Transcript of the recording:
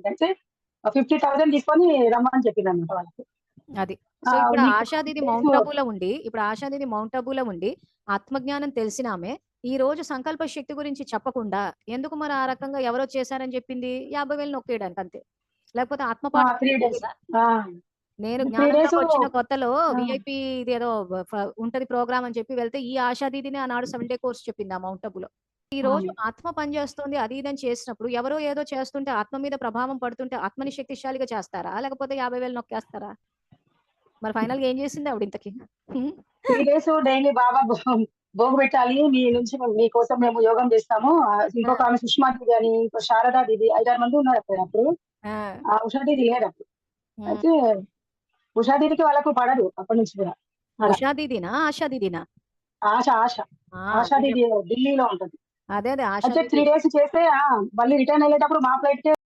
అయితే 50,000 తీసుకొని రమ్మని చెప్పిందన్నమాట వాళ్ళకి. అది. సో, ఇప్పుడు నీకు ఆశాదీది 10 డేస్ మౌంట్ అబూలో ఉండి, ఆత్మజ్ఞానం తెలిసినామె, ఈ రోజు సంకల్ప శక్తి గురించి చెప్పకుండా, ఎందుకు మరి ఆ రకంగా ఎవరో చేశారని చెప్పింది? 50,000 నొక్కేయడానికి అంతే. లేకపోతే ఆత్మపాఠం 3 డేస్. తెలీదా? ఆ! నేను 3 డేసు జ్ఞానంలోకొచ్చిన కొత్తలో ఆ! వీఐపీ ఇదేదో ఉంటది ప్రోగ్రామ్ అని చెప్పి వెళ్తే, ఈ ఆశా దీదినే ఆనాడు 7 డే కోర్స్ చెప్పింది ఆ మౌంట్ అబూలో. ఈ రోజు అవును. ఆత్మ పనిచేస్తుంది అది ఇది అని చేసినప్పుడు, ఎవరో ఏదో చేస్తుంటే ఆత్మ మీద ప్రభావం పడుతుంటే ఆత్మని శక్తిశాలిగా చేస్తారా? లేకపోతే 50,000 నొక్కేస్తారా? మరి ఫైనల్‌గా ఏం చేసింది ఆవిడ ఇంతకి? హ్మ్. 3 డేస్ డైలీ బాబా భోగు పెట్టాలి. మీ నుంచి మీకోసం మేము యోగం చేస్తాము. ఆ! ఇంకొక ఆమె సుష్మా దీది అని, ఇంకో శారదా దీది 5, 6 మంది ఉన్నారక్కడ అప్పుడు. ఆ! ఆ ఉషా దీది లేదప్పుడు. హ్మ్. అయితే ఉషా దీదికి వాళ్ళకు పడదు అప్పటి నుంచి కూడా. ఆడ. ఉషా దీదీనా? ఆశా దీదీనా? ఆష. ఆ! ఆషా అదే దీది ఢిల్లీలో ఉంటది. అదే ఆశా అయితే దీది. 3 డేస్ చేస్తే మళ్ళీ రిటర్న్ ఎళ్ళేటప్పుడు మా ఫ్లైట్‌కే